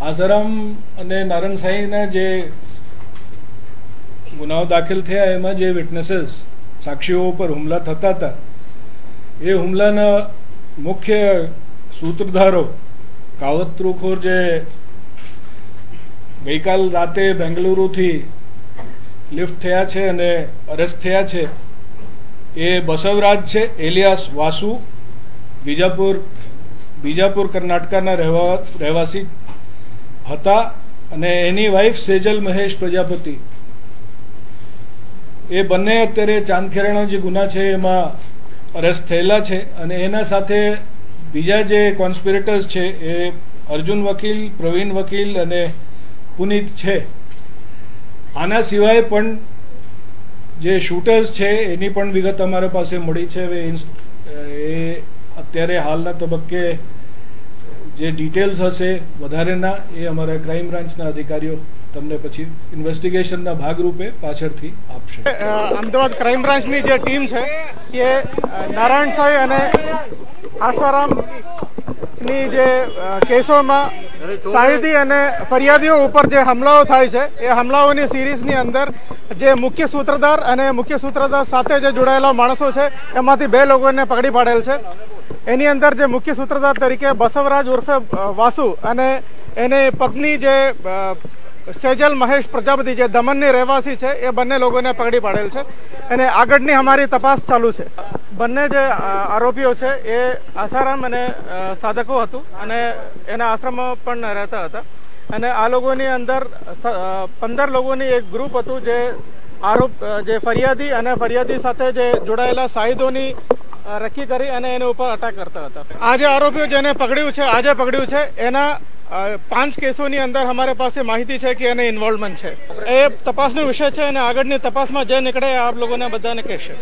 આસારામ અને નારાયણ સાંઈના જે ગુનાઓ દાખલ થયા એમાં જે વિટનેસીસ સાક્ષીઓ પર હુમલા થતા હતા એ હુમલાના મુખ્ય સૂત્રધારો કાવતરૂખોર જે ગઈકાલ રાતે બેંગલુરુથી લિફ્ટ થયા છે અને અરેસ્ટ થયા છે એ બસવરાજ છે એલિયાસ વાસુ બીજાપુર કર્ણાટકના રહેવાસી હતા અને એની વાઇફ સેજલ મહેશ પ્રજાપતિ એ બંને અત્યારે ચાંદખેડાના જે ગુના છે એમાં અરેસ્ટ થયેલા છે અને એના સાથે બીજા જે કોન્સ્પિરેટર્સ છે એ અર્જુન વકીલ, પ્રવીણ વકીલ અને પુનિત છે. આના સિવાય પણ જે શૂટર્સ છે એની પણ વિગત અમારા પાસે મળી છે. હવે એ અત્યારે હાલના તબક્કે જે ડિટેલ્સ હશે વધારેના એ અમારા ક્રાઇમ બ્રાન્ચના અધિકારીઓ તમને પછી ઇન્વેસ્ટિગેશનના ભાગરૂપે પાછળથી આપશે. અમદાવાદ ક્રાઇમ બ્રાન્ચની જે ટીમ છે એ નારાયણ સાંઈ અને આસારામની જે કેસોમાં સાહિદી અને ફરિયાદીઓ ઉપર જે હુમલાઓ થાય છે એ હુમલાઓની સિરીઝની અંદર જે મુખ્ય સૂત્રધાર અને મુખ્ય સૂત્રધાર સાથે જે જોડાયેલા માણસો છે એમાંથી 2 લોકોને પકડી પાડેલ છે. એની અંદર જે મુખ્ય સૂત્રધાર તરીકે બસવરાજ ઉર્ફે વાસુ અને એની પત્ની જે સેજલ મહેશ પ્રજાપતિ જે દમણની રહેવાસી છે એ બંને લોકોને પકડી પાડેલ છે અને આગળની અમારી તપાસ ચાલુ છે. બંને જે આરોપીઓ છે એ આસારામ અને સાધકો હતું અને એના આશ્રમમાં પણ રહેતા હતા અને આ લોકોની અંદર 15 લોકોની એક ગ્રુપ હતું જે ફરિયાદી અને ફરિયાદી સાથે જે જોડાયેલા સાહિદોની રખી કરી અને એના ઉપર અટેક કરતા હતા. આ જે આરોપીઓ જેને આજે પકડ્યું છે એના 5 કેસોની અંદર અમારે પાસે માહિતી છે કે એને ઇન્વોલ્વમેન્ટ છે. એ તપાસનો વિષય છે અને આગળની તપાસમાં જે નીકળે આપ લોકોને બધાને કહેશે.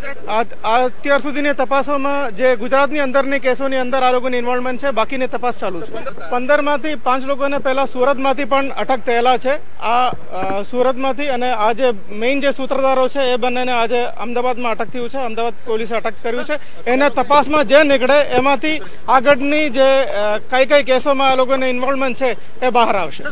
અત્યાર સુધીની તપાસોમાં જે ગુજરાતની અંદરની કેસોની અંદર આ લોકોની ઇન્વોલ્વમેન્ટ છે, બાકીની તપાસ ચાલુ છે. 15માંથી 5 લોકોને પહેલા સુરતમાંથી પણ અટક થયેલા છે. આ સુરતમાંથી અને આ જે મેઇન જે સૂત્રધારો છે એ બંનેને આજે અમદાવાદમાં અટક થયું છે. અમદાવાદ પોલીસે અટક કર્યું છે. એના તપાસમાં જે નીકળે એમાંથી આગળની જે કઈ કેસોમાં આ લોકોને ઇન્વોલ્વમેન્ટ છે એ બહાર આવશે.